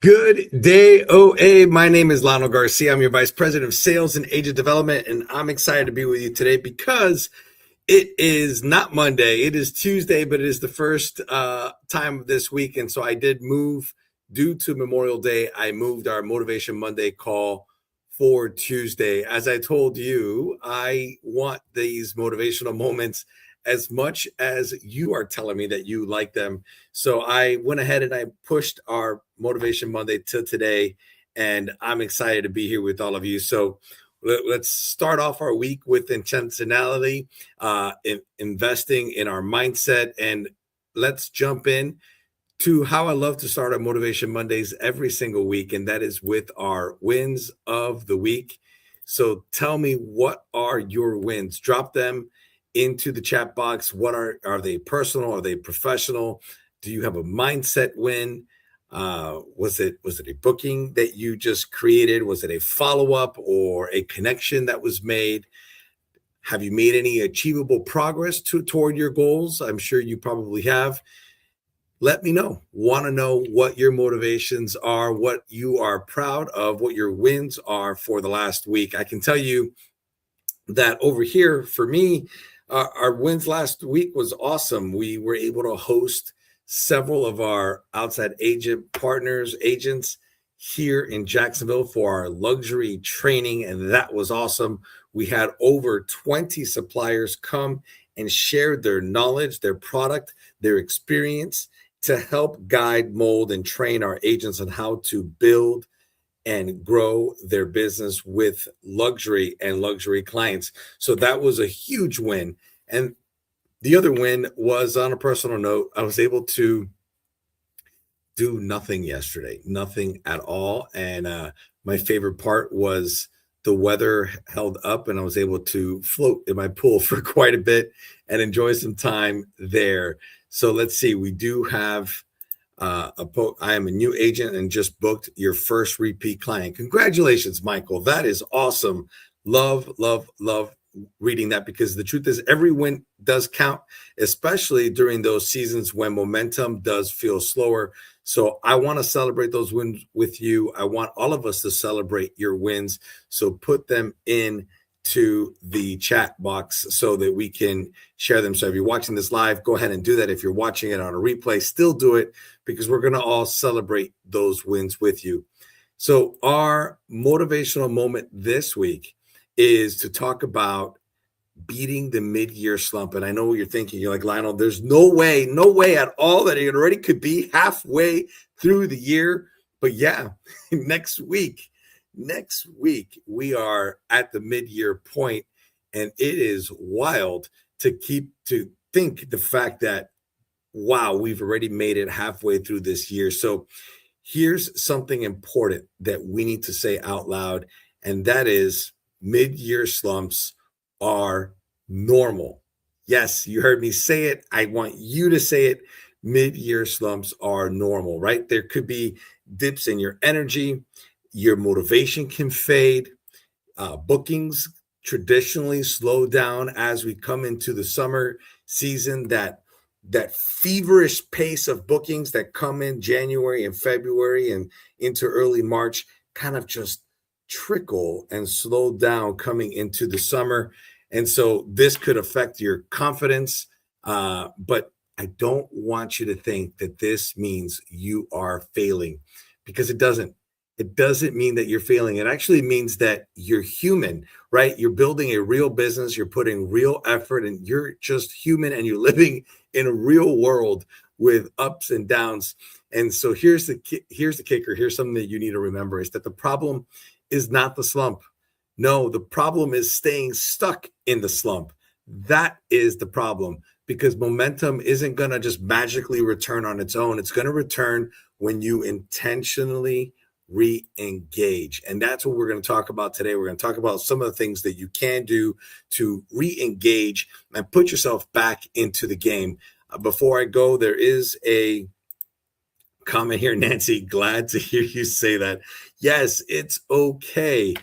Good day, OA. My name is Lionel Garcia. I'm your Vice President of Sales and Agent Development, and I'm excited to be with you today because it is not Monday. It is Tuesday, but it is the first time of this week. And so I did move due to Memorial Day. I moved our Motivation Monday call for Tuesday. As I told you, I want these motivational moments as much as you are telling me that you like them. So I went ahead and I pushed our Motivation Monday to today, and I'm excited to be here with all of you. So let's start off our week with intentionality, investing in our mindset, and let's jump in to how I love to start our Motivation Mondays every single week, and that is with our wins of the week. So tell me, what are your wins? Drop them into the chat box. What are they personal? Are they professional? Do you have a mindset win? Was it a booking that you just created? Was it a follow-up or a connection that was made? Have you made any achievable progress toward your goals? I'm sure you probably have. Let me know. Want to know what your motivations are, what you are proud of, what your wins are for the last week. I can tell you that over here, for me, our wins last week was awesome. We were able to host several of our outside agent partners, agents here in Jacksonville for our luxury training, and that was awesome. We had over 20 suppliers come and share their knowledge, their product, their experience to help guide, mold, and train our agents on how to build and grow their business with luxury and luxury clients. So that was a huge win. And the other win was, on a personal note, I was able to do nothing yesterday, nothing at all. And my favorite part was the weather held up and I was able to float in my pool for quite a bit and enjoy some time there. So let's see, we do have I am a new agent and just booked your first repeat client. Congratulations, Michael. That is awesome. Love, love, love reading that, because the truth is every win does count, especially during those seasons when momentum does feel slower. So I want to celebrate those wins with you. I want all of us to celebrate your wins. So put them in to the chat box so that we can share them. So if you're watching this live, go ahead and do that. If you're watching it on a replay, still do it, because we're going to all celebrate those wins with you. So our motivational moment this week is to talk about beating the mid-year slump. And I know what you're thinking. You're like, Lionel, there's no way at all that it already could be halfway through the year. But yeah, next week we are at the mid-year point, and it is wild to think the fact that, wow, we've already made it halfway through this year. So here's something important that we need to say out loud, and that is mid-year slumps are normal. Yes, you heard me say it. I want you to say it. Mid-year slumps are normal, right? There could be dips in your energy. Your motivation can fade. Bookings traditionally slow down as we come into the summer season. That feverish pace of bookings that come in January and February and into early March kind of just trickle and slow down coming into the summer. And so this could affect your confidence. But I don't want you to think that this means you are failing, because it doesn't. It doesn't mean that you're failing. It actually means that you're human, right? You're building a real business. You're putting real effort, and you're just human, and you're living in a real world with ups and downs. And so here's the kicker. Here's something that you need to remember, is that the problem is not the slump. No, the problem is staying stuck in the slump. That is the problem, because momentum isn't going to just magically return on its own. It's going to return when you intentionally re-engage. And that's what we're going to talk about today. We're going to talk about some of the things that you can do to re-engage and put yourself back into the game. Before I go, there is a comment here, Nancy. Glad to hear you say that. Yes, it's okay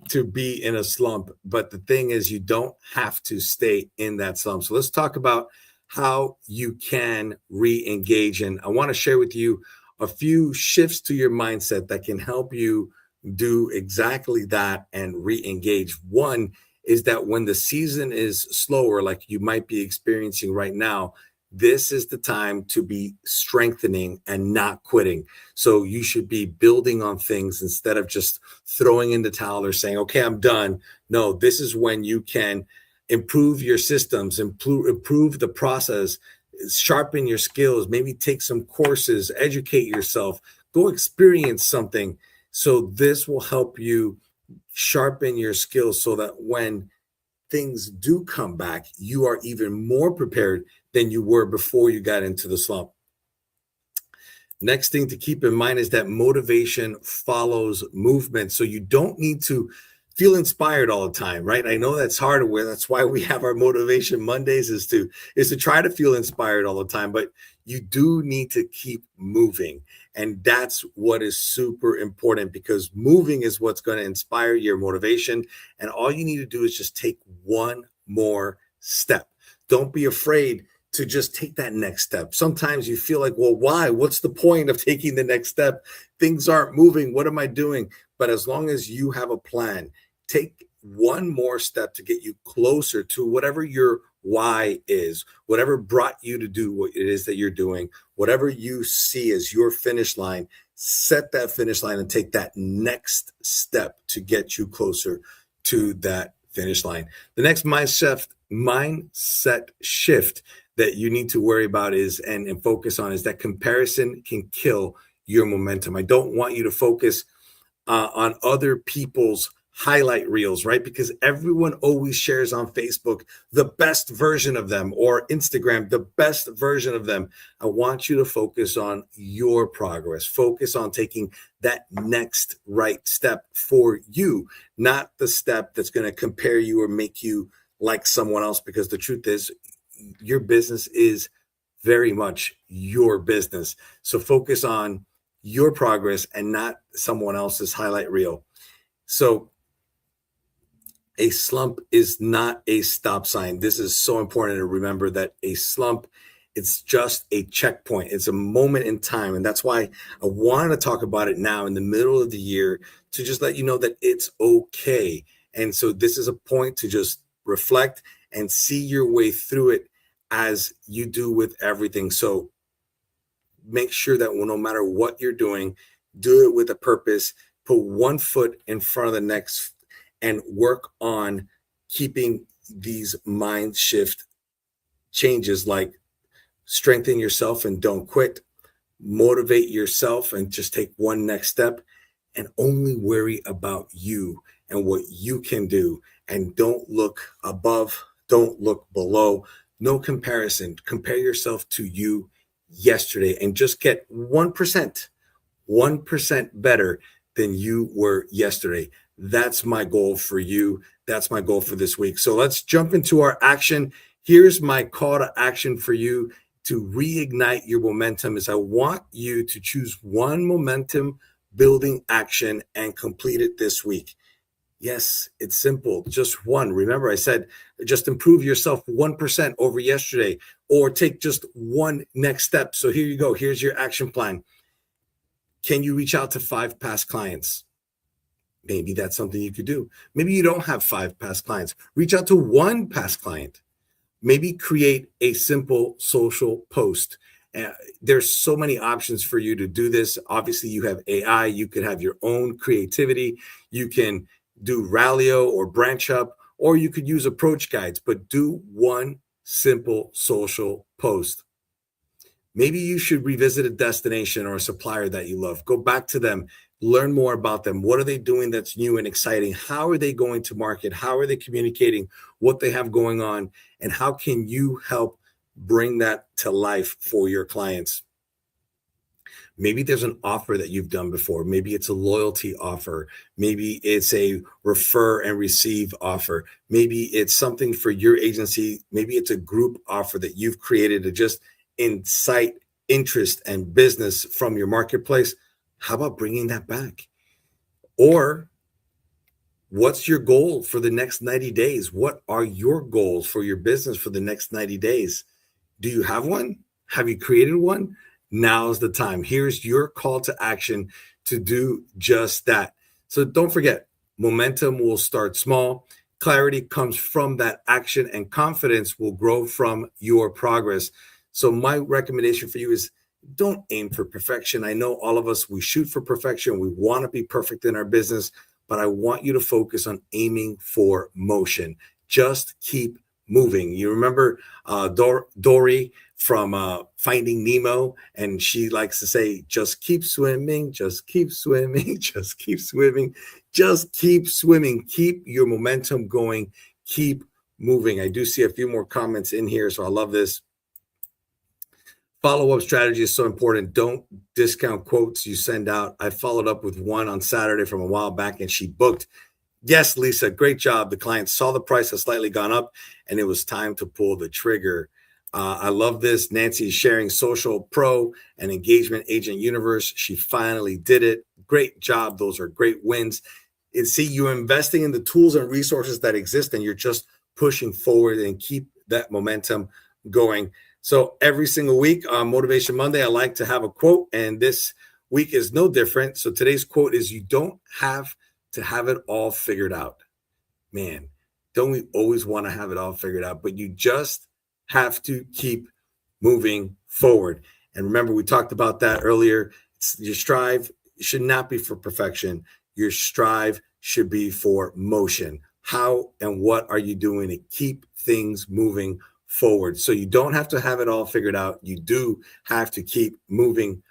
to be in a slump, but the thing is, you don't have to stay in that slump. So let's talk about how you can re-engage. And I want to share with you a few shifts to your mindset that can help you do exactly that and re-engage. One is that when the season is slower, like you might be experiencing right now, this is the time to be strengthening and not quitting. So you should be building on things instead of just throwing in the towel or saying, okay, I'm done. No, this is when you can improve your systems, improve the process, sharpen your skills, maybe take some courses, educate yourself, go experience something. So this will help you sharpen your skills so that when things do come back, you are even more prepared than you were before you got into the slump. Next thing to keep in mind is that motivation follows movement. So you don't need to feel inspired all the time, right? I know that's hard with. That's why we have our motivation Mondays is to try to feel inspired all the time, but you do need to keep moving. And that's what is super important, because moving is what's going to inspire your motivation. And all you need to do is just take one more step. Don't be afraid to just take that next step. Sometimes you feel like, well, why? What's the point of taking the next step? Things aren't moving. What am I doing? But as long as you have a plan, take one more step to get you closer to whatever your why is, whatever brought you to do what it is that you're doing, whatever you see as your finish line. Set that finish line and take that next step to get you closer to that finish line. The next mindset shift that you need to worry about is and focus on is that comparison can kill your momentum. I don't want you to focus on other people's highlight reels, right? Because everyone always shares on Facebook the best version of them, or Instagram, the best version of them. I want you to focus on your progress. Focus on taking that next right step for you, not the step that's going to compare you or make you like someone else. Because the truth is, your business is very much your business. So focus on your progress and not someone else's highlight reel. So a slump is not a stop sign. This is so important to remember, that a slump, it's just a checkpoint. It's a moment in time. And that's why I wanted to talk about it now in the middle of the year, to just let you know that it's okay. And so this is a point to just reflect and see your way through it, as you do with everything. So make sure that no matter what you're doing, do it with a purpose. Put one foot in front of the next and work on keeping these mind shift changes, like strengthen yourself and don't quit, motivate yourself and just take one next step, and only worry about you and what you can do. And don't look above, don't look below. No comparison. Compare yourself to you yesterday and just get 1%, 1% better than you were yesterday. That's my goal for you. That's my goal for this week. So let's jump into our action. Here's my call to action for you to reignite your momentum. Is I want you to choose one momentum building action and complete it this week. Yes, it's simple. Just one. Remember, I said just improve yourself 1% over yesterday, or take just one next step. So here you go. Here's your action plan. Can you reach out to 5 past clients? Maybe that's something you could do. Maybe you don't have 5 past clients. Reach out to 1 past client. Maybe create a simple social post. There's so many options for you to do this. Obviously, you have AI. You could have your own creativity. You can do Rallyo or Branch Up, or you could use approach guides, but do one simple social post. Maybe you should revisit a destination or a supplier that you love. Go back to them, learn more about them. What are they doing that's new and exciting? How are they going to market? How are they communicating what they have going on? And how can you help bring that to life for your clients? Maybe there's an offer that you've done before. Maybe it's a loyalty offer. Maybe it's a refer and receive offer. Maybe it's something for your agency. Maybe it's a group offer that you've created to just incite interest and business from your marketplace. How about bringing that back? Or what's your goal for the next 90 days? What are your goals for your business for the next 90 days? Do you have one? Have you created one? now's the time. Here's your call to action to do just that. So don't forget, momentum will start small. Clarity comes from that action, and confidence will grow from your progress. So my recommendation for you is don't aim for perfection. I know all of us, we shoot for perfection. We want to be perfect in our business, but I want you to focus on aiming for motion. Just keep moving. You remember Dory from Finding Nemo, and she likes to say, just keep swimming, just keep swimming, just keep swimming, just keep swimming. Keep your momentum going. Keep moving. I do see a few more comments in here, so I love this. Follow-up strategy is so important. Don't discount quotes you send out. I followed up with one on Saturday from a while back, and she booked. Yes, Lisa, great job. The client saw the price has slightly gone up, and it was time to pull the trigger. I love this. Nancy is sharing Social Pro and Engagement Agent Universe. She finally did it. Great job. Those are great wins. And see, you're investing in the tools and resources that exist, and you're just pushing forward and keep that momentum going. So every single week on Motivation Monday, I like to have a quote, and this week is no different. So today's quote is, you don't have to have it all figured out. Man, don't we always want to have it all figured out? But you just have to keep moving forward. And remember, we talked about that earlier. Your strive should not be for perfection. Your strive should be for motion. How and what are you doing to keep things moving forward? So you don't have to have it all figured out. You do have to keep moving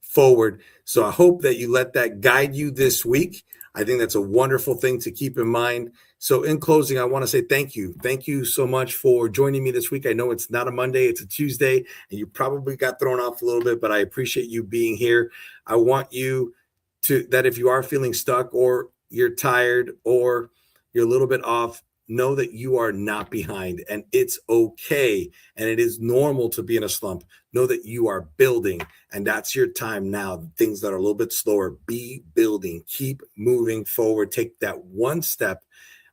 forward. So I hope that you let that guide you this week. I think that's a wonderful thing to keep in mind. So in closing, I want to say thank you. Thank you so much for joining me this week. I know it's not a Monday, it's a Tuesday, and you probably got thrown off a little bit, but I appreciate you being here. I want you to, that if you are feeling stuck or you're tired or you're a little bit off, know that you are not behind, and it's okay. And it is normal to be in a slump. Know that you are building, and that's your time now. Things that are a little bit slower, be building, keep moving forward. Take that one step,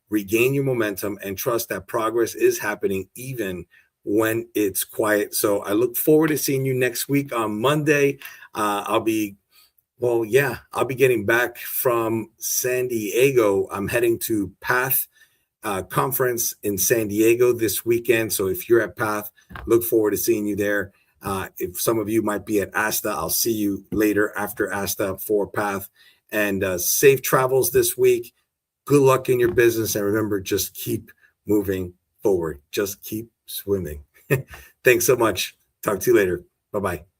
regain your momentum, and trust that progress is happening even when it's quiet. So I look forward to seeing you next week on Monday. I'll be getting back from San Diego. I'm heading to Path conference in San Diego this weekend. So if you're at Path, look forward to seeing you there. If some of you might be at ASTA, I'll see you later after ASTA for Path. And safe travels this week. Good luck in your business. And remember, just keep moving forward. Just keep swimming. Thanks so much. Talk to you later. Bye-bye.